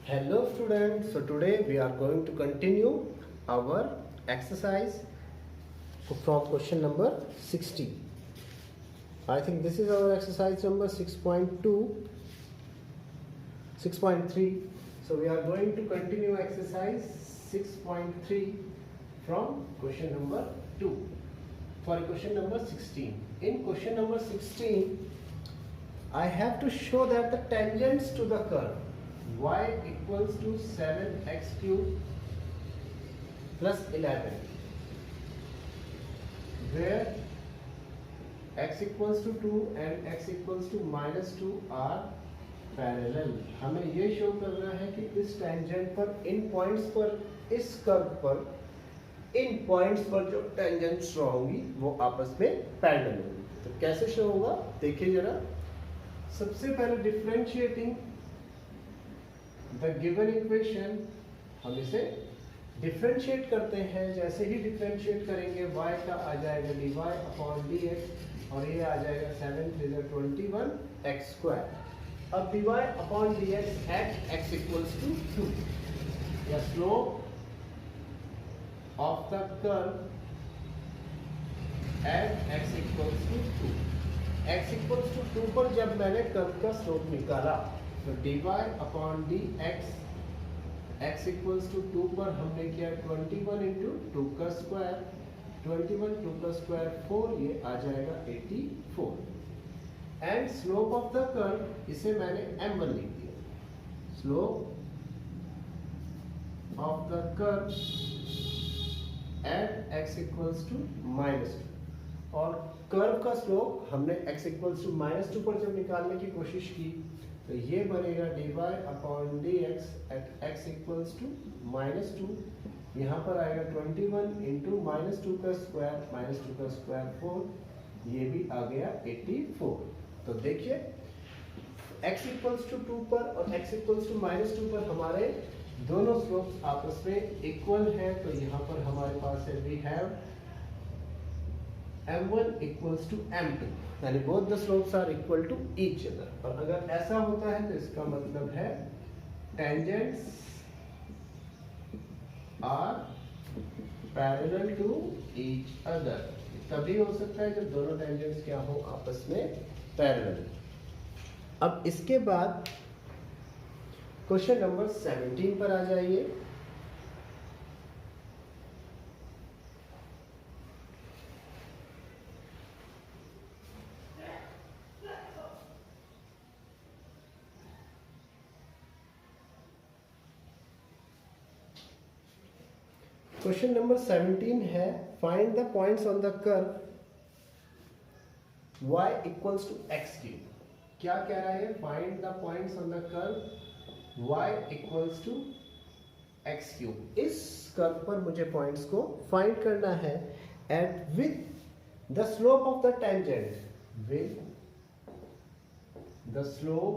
Hello students, so today we are going to continue our exercise from question number 60. I think this is our exercise number 6.2, 6.3. So we are going to continue exercise 6.3 from question number 2. For question number 16. In question number 16, I have to show that the tangents to the curve y equals to 7x cube plus 11, where x equals to 2 and x equals to minus 2 are parallel. हमें ये show करना है कि इस tangent पर इन points पर, इस curve पर इन पॉइंट्स पर जो टेंजेंट्स ड्रॉ होंगी वो आपस में पैरेलल होंगी. तो कैसे शो होगा देखिए जरा. सबसे पहले डिफरेंशिएटिंग द गिवन इक्वेशन, हम इसे डिफरेंशिएट करते हैं. जैसे ही डिफरेंशिएट करेंगे y का आ जाएगा dy अपॉन dx और ये आ जाएगा 7 × 21 x स्क्वायर. अब dy upon dx at x equals to 2. या slope of the curve at x equals to 2. x equals to 2 पर जब मैंने कर्व का स्लोप निकाला तो dy upon dx x equals to 2 पर हमने किया 21 इंटू 2 का स्क्वायर. 21 2 का स्क्वायर 4, ये आ जाएगा 84. And slope of the curve, इसे मैंने m1 लिख दिया. Slope of the curve at x equals to -2. और कर्व का स्लोप हमने x इक्वल्स टू -2 पर जब निकालने की कोशिश की तो ये बनेगा dy upon dx at x equals to -2. यहाँ पर आएगा 21 इंटू -2 का स्क्वायर, -2 का स्क्वायर 4, ये भी आ गया 84. तो देखिए x इक्वल्स टू 2 पर और x इक्वल्स टू -2 पर हमारे दोनों स्लोप्स आपस में इक्वल है. तो यहाँ पर हमारे पास है we have m1 equals to m2, यानी both the slopes are equal to each other. और अगर ऐसा होता है तो इसका मतलब है tangents are parallel to each other. तभी हो सकता है जब दोनों टेंजेंट्स क्या हो आपस में पैरेलल. अब इसके बाद क्वेश्चन नंबर 17 पर आ जाइए. क्वेश्चन नंबर 17 है find the points on the curve y equals to x cube. क्या कह रहा है? Find the points on the curve y equals to x cube. इस कर्व पर मुझे पॉइंट्स को फाइंड करना है at with the slope of the tangent, with the slope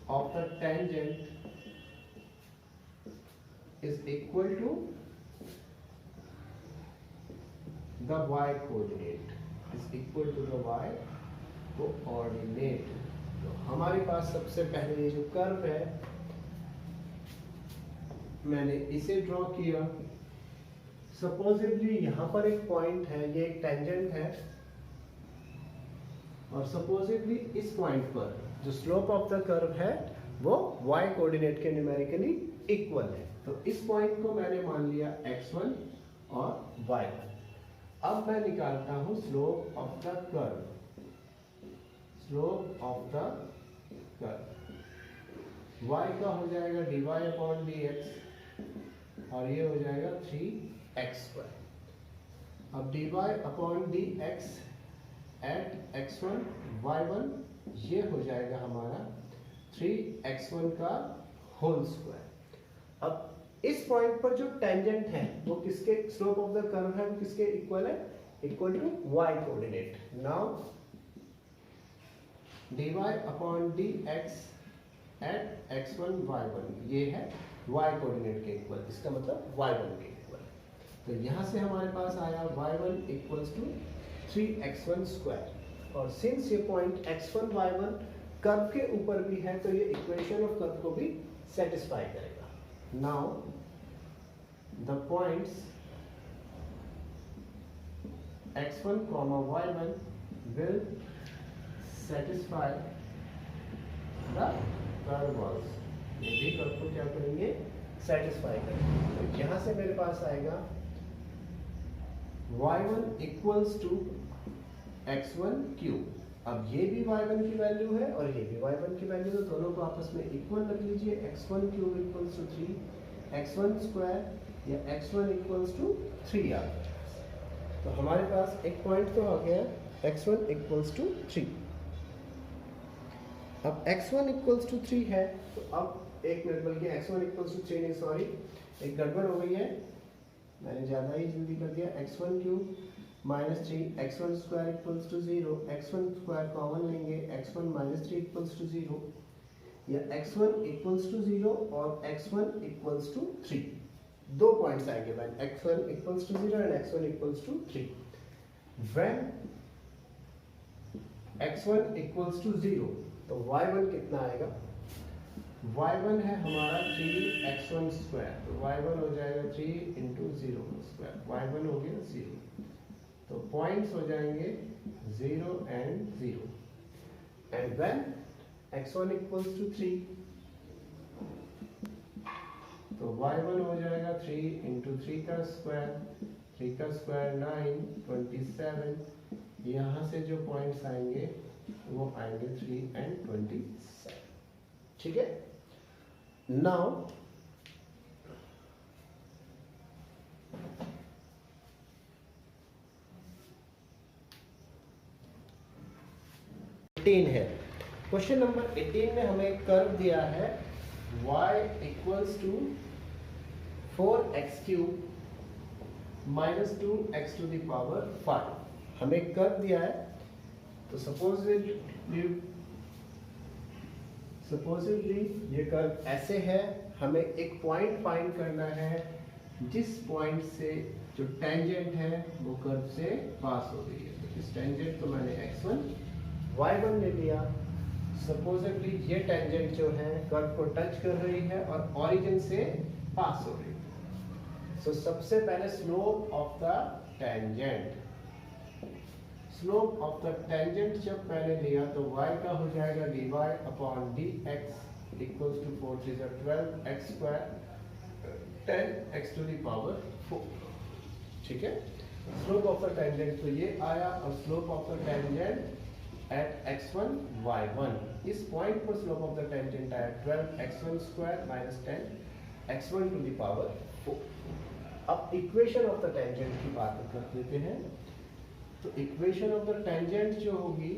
of the tangent is equal to the y coordinate, is equal to the y coordinate. तो हमारे पास सबसे पहले ये जो कर्व है मैंने इसे ड्रॉ किया. सपोजिटली यहाँ पर एक पॉइंट है, ये एक टेंजेंट है, और सपोजिटली इस पॉइंट पर जो स्लोप ऑफ द कर्व है वो y कोऑर्डिनेट के न्यूमेरिकली इक्वल है. तो इस पॉइंट को मैंने मान लिया x1 और y1. अब मैं निकालता हूं slope of the curve. Slope of the curve y का हो जाएगा dy अपॉन dx और ये हो जाएगा 3x स्क्वायर. अब dy upon dx at x1 y1, ये हो जाएगा हमारा 3x1 का होल स्क्वायर. अब इस पॉइंट पर जो टेंजेंट है वो किसके, स्लोप ऑफ द कर्व है वो किसके इक्वल है? Equal to y coordinate. Now dy upon dx at x1 y1, ये है y कोऑर्डिनेट के इक्वल, इसका मतलब y1 के इक्वल. तो यहाँ से हमारे पास आया y1 equals to 3x1 square. और सिंस ये पॉइंट x1 y1 कर्व के ऊपर भी है तो ये इक्वेशन ऑफ कर्व को भी सेटिस्फाई करेगा। Now the points x1, y1 will satisfy the curve also। ये भी कर्व को क्या करेंगे, सेटिस्फाई करेंगे। तो यहां से मेरे पास आएगा y1 equals to x1 cube. अब ये भी y1 की वैल्यू है और ये भी y1 की वैल्यू है, तो दोनों को आपस में इक्वल रख लीजिए। x1 cube equals to 3, x1 square या x1 इक्वल्स टू 3 आ गया। तो हमारे पास एक पॉइंट तो आ गया x1 इक्वल्स टू 3। अब x1 इक्वल्स टू 3 है, तो अब एक मिनट, बल्कि x1 इक्वल्स टू 3 नहीं, सॉरी एक गड़बड़ हो गई है, मैंने ज़्यादा ही जल्दी कर दिया। x1 cube minus 3, x1 square equals to 0, x1 square common लेंगे, x1 माइनस 3 इक्वल्स टू 0, या x1 इक्वल्स टू 0 और x1 इक्वल्स टू 3। दो पॉइंट्स आएंगे when x1 equals to 0 and x1 equals to 3। When x1 equals to 0 तो y1 कितना आएगा, y1 है हमारा 3x1 स्क्वायर, तो y1 हो जाएगा 3 इंटू 0 स्क्वायर, y1 हो गया 0। तो पॉइंट्स हो जाएंगे 0 and 0। And when x1 equals to 3 तो y1 हो जाएगा 3 इंटू 3 का स्क्वायर, 3 का स्क्वायर 9, 27। यहाँ से जो पॉइंट्स आएंगे वो आएंगे 3 एंड 27। ठीक है। नाउ है क्वेश्चन नंबर 18 में हमें कर्व दिया है y equals to 4x cube minus 2x to the power 5। हमें कर्व दिया है, तो सपोजिटली ये कर्व ऐसे है। हमें एक पॉइंट फाइंड करना है जिस पॉइंट से जो टेंजेंट है वो कर्व से पास हो रही है। तो इस टेंजेंट को मैंने x1 y1 ले लिया। सपोजिटली ये टेंजेंट जो है कर्व को टच कर रही है और ओरिजिन से पास हो रही है। सो सबसे पहले slope of the tangent, slope of the tangent जब मैंने लिया तो y का हो जाएगा dy upon dx equals to 4 3 12x square 10x to the power 4। ठीक है। स्लोप ऑफ द टेंजेंट तो ये आया, और slope of the tangent at x1 y1, इस पॉइंट पर स्लोप ऑफ द टेंजेंट आया 12x1 square minus 10x1 to the power 4। अब इक्वेशन ऑफ द टेंजेंट की बात कर लेते हैं। तो इक्वेशन ऑफ द टेंजेंट जो होगी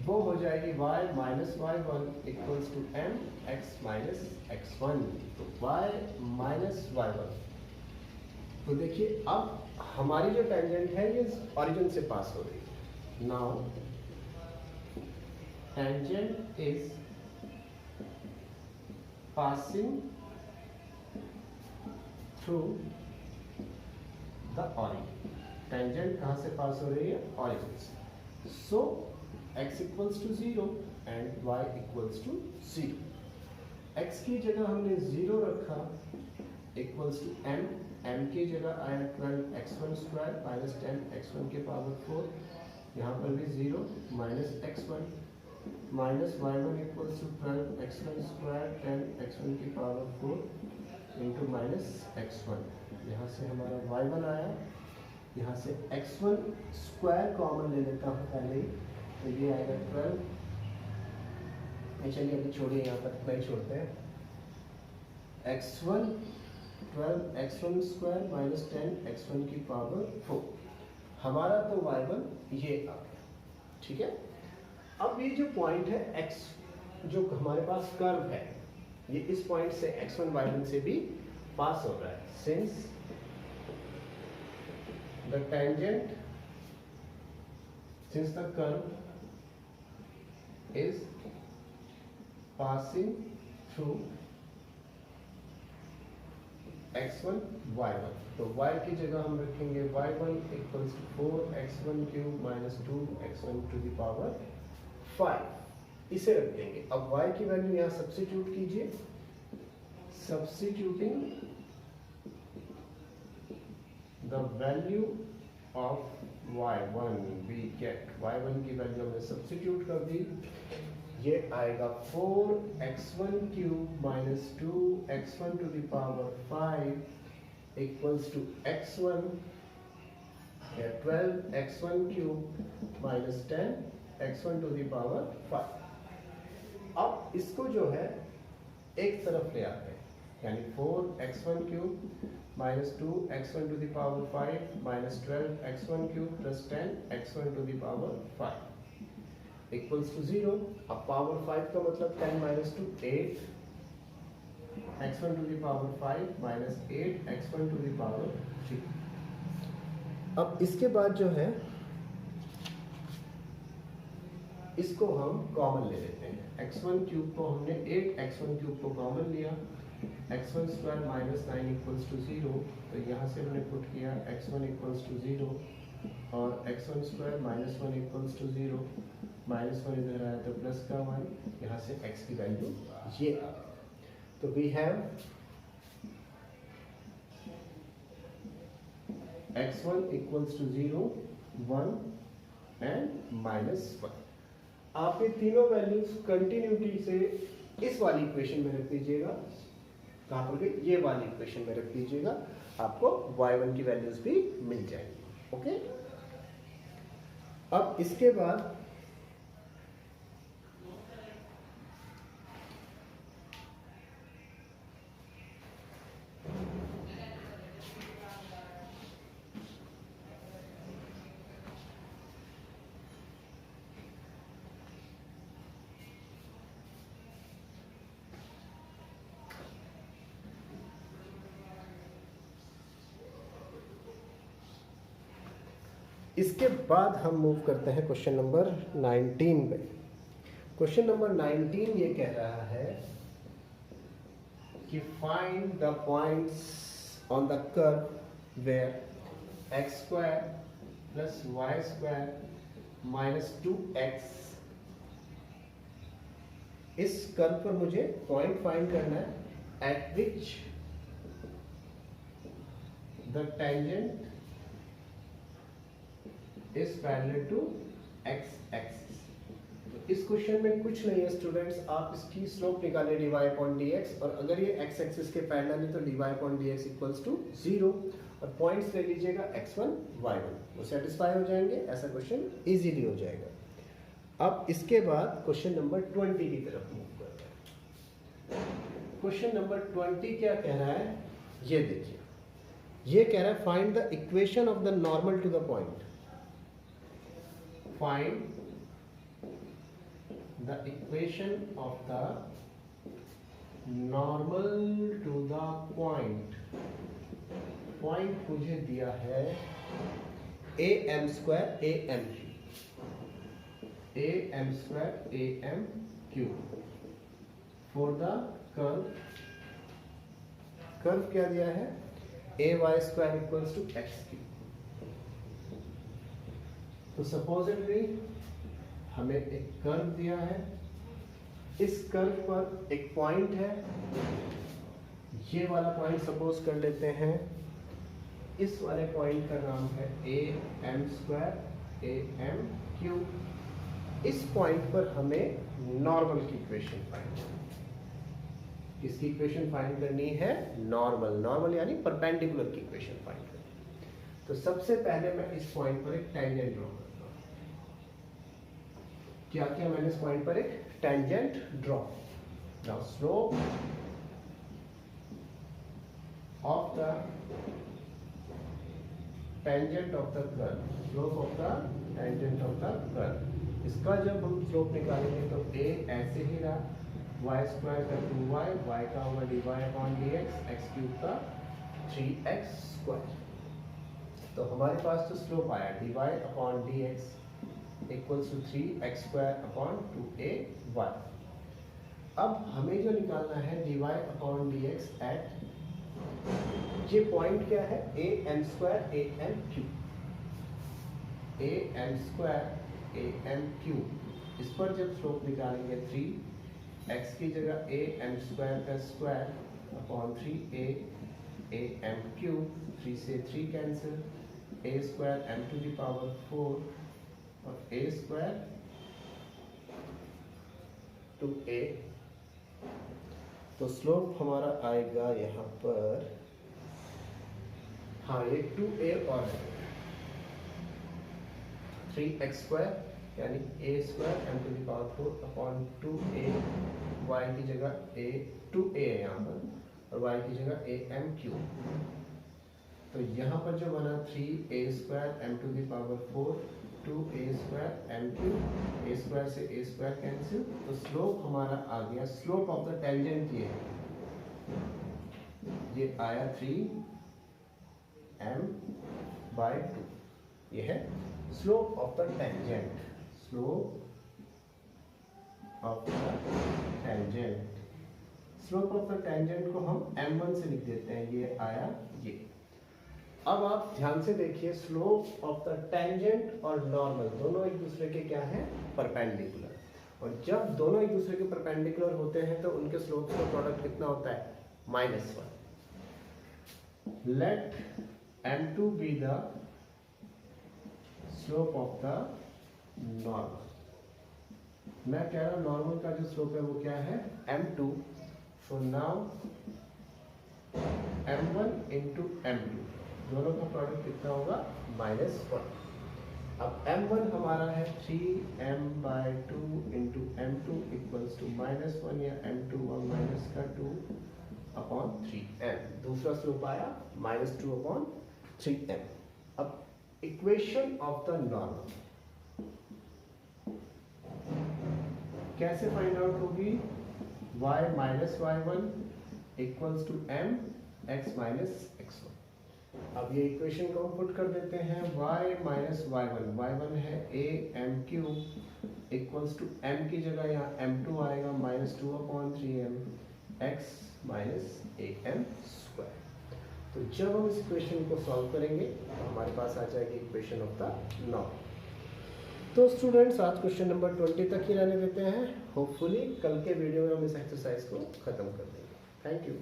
वो हो जाएगी y minus y1 equals to m x minus x1। तो y माइनस y1, तो देखिए अब हमारी जो टेंजेंट है ये ओरिजिन से पास हो रही है। Now tangent is passing through the origin। tangent कहाँ से पास हो रही है, origin से। So x equals to 0 and y equals to 0। x की जगह हमने 0 रखा इक्वल्स टू m, m की जगह आया 12x1 स्क्वायर माइनस 10x1 के पावर 4। यहाँ पर भी 0 minus x1 minus y1 equals to 12x1 square 10x1 की पावर 4 इंटू माइनस x1। यहाँ से हमारा y1 आया, यहाँ से x1 स्क्वायर कॉमन ले लेता हूँ पहले ही, तो ये आएगा 12। चलिए अभी छोड़िए, यहाँ पर नहीं छोड़ते हैं। x1 12x1 square minus 10x1 की पावर 4। हमारा तो y1 ये आ गया। ठीक है। अब ये जो पॉइंट है x, जो हमारे पास कर्व है, ये इस पॉइंट से x1 y1 से भी पास हो रहा है। Since the tangent, since the curve is passing through x1 y1, तो y की जगह हम रखेंगे y1 equals to 4x1 cube minus 2x1 to the power 5 इसे रख देंगे। अब y की वैल्यू यहाँ सब्स्टिट्यूट कीजिए। Substituting the value of y1 we get y1 की वैल्यू हमने सब्स्टिट्यूट कर दी। ये आएगा 4x1 cube minus 2x1 to the power 5 equals to x1 12x1 cube minus 10x1 to the power 5। अब इसको जो है एक तरफ ले आते हैं, यानी 4x1 cube minus 2x1 to the power 5 minus 12x1 cube plus 10x1 to the power 5 equals to 0। अब पावर 5 का मतलब 10 minus 2 8 x1 to the power 5 minus 8x1 to the power 3। अब इसके बाद जो है इसको हम कॉमन ले लेते हैं। x1 क्यूब को हमने 8x1 क्यूब को कॉमन लिया, x1 square minus 9 equals to 0, तो यहाँ से हमने पुट किया x1 इक्वल्स टू 0 और x1 square minus 1 equals to 0, minus 1 इधर आया तो प्लस का 1, यहाँ से x की वैल्यू ये आ गई। तो we have x1 equals to 0 1 and minus 1। आप ये तीनों वैल्यूज कंटिन्यूटी से इस वाली इक्वेशन में रख दीजिएगा। कहाँ पर गई? ये वाली इक्वेशन में रख दीजिएगा, आपको y1 की वैल्यूज भी मिल जाएंगी। ओके, अब इसके बाद इसके बाद हम मूव करते हैं क्वेश्चन नंबर 19 पे। क्वेश्चन नंबर 19 ये कह रहा है कि find the points on the curve where X square plus Y square minus 2x। इस कर्व पर मुझे पॉइंट फाइंड करना है at which the tangent is parallel to x axis। इस क्वेश्चन में कुछ नहीं है स्टूडेंट्स, आप इसकी स्लोप निकालें dy अपॉन dx, और अगर ये x एक्सिस के पैरेलल है तो dy upon dx equals to 0, और पॉइंट्स ले लीजिएगा x1 y1, वो सेटिस्फाई हो जाएंगे। ऐसा क्वेश्चन इजीली हो जाएगा। अब इसके बाद क्वेश्चन नंबर 20 की तरफ मूव करते हैं। क्वेश्चन नंबर 20 क्या कह रहा है, ये देखिए। ये कह रहा है find the equation of the normal to the point. Find the equation of the normal to the point। Point मुझे दिया है am square am cube for the curve क्या दिया है, ay square equals to x cube। तो supposedly हमें एक curve दिया है, इस कर्व पर एक पॉइंट है, ये वाला पॉइंट सपोज कर लेते हैं, इस वाले पॉइंट का नाम है am square am cube। इस पॉइंट पर हमें नॉर्मल की इक्वेशन फाइंड करनी। इसकी इक्वेशन फाइंड करनी है नॉर्मल यानी परपेंडिकुलर की इक्वेशन फाइंड करनी। तो सबसे पहले मैं इस पॉइंट पर एक टेंजेंट ड्रॉ करता हूं। क्या किया मैंने इस पॉइंट पर एक tangent draw. Now slope of the tangent of the curve, slope of the tangent of the curve. इसका जब हम स्लोप निकालेंगे तो a ऐसे ही रहा, y स्क्वायर का 2y, y का होगा dy upon dx, x cube का 3x स्क्वायर। तो हमारे पास तो स्लोप आया dy upon dx equals to 3x square upon 2ay। अब हमें जो निकालना है dy अपॉन dx एट, ये पॉइंट क्या है, am square am cube, am square am cube इस पर जब स्लोप निकालेंगे 3 x की जगह a m स्क्वायर का square upon 3a a m cube, 3 से 3 cancel, a square m to the power 4 और a स्क्वायर टू a। तो स्लोप हमारा आएगा यहाँ पर, हाँ ये 2a और 3x स्क्वायर यानी a square m to the power 4 upon 2a, y की जगह a 2a है यहाँ पर और y की जगह a m क्यूब। तो यहाँ पर जो बना 3a square m to the power 4 2a square m cube, a square से a स्क्वायर कैंसिल। तो स्लोप हमारा आ गया, स्लोप ऑफ द टेंजेंट ये आया 3m बाय 2, ये है slope of the tangent, slope of the tangent. Slope of the tangent को हम m1 से लिख देते हैं, ये आया ये। अब आप ध्यान से देखिए, स्लोप ऑफ द टेंजेंट और नॉर्मल दोनों एक दूसरे के क्या है, परपेंडिकुलर। और जब दोनों एक दूसरे के परपेंडिकुलर होते हैं तो उनके स्लोप का प्रोडक्ट कितना होता है, -1। Let m2 be the slope of the normal. मैं कह रहा हूं नॉर्मल का जो स्लोप है वो क्या है, m2। So now m1 into m2, दोनों का प्रोडक्ट कितना होगा, -1। अब m1 हमारा है 3m bye 2 into m2 equals to -1 या m2 1 माइनस का 2 अपॉन 3m। दूसरा स्लोप आया -2 अपॉन 3m। अब इक्वेशन ऑफ द नॉर्मल कैसे फाइंड आउट होगी, y minus y1 equals to m x minus x1। अब ये इक्वेशन को हम पुट कर देते हैं, y माइनस y1 है a m cube equals to m की जगह यहाँ m2 आएगा -2 upon 3m x minus a m square. तो जब हम इस इक्वेशन को सॉल्व करेंगे तो हमारे पास आ जाएगी इक्वेशन ऑफ द नॉर्मल। तो स्टूडेंट्स आज क्वेश्चन नंबर 20 तक ही रहने देते हैं। होपफुली कल के वीडियो में हम इस एक्सरसाइज को खत्म कर देंगे। Thank you.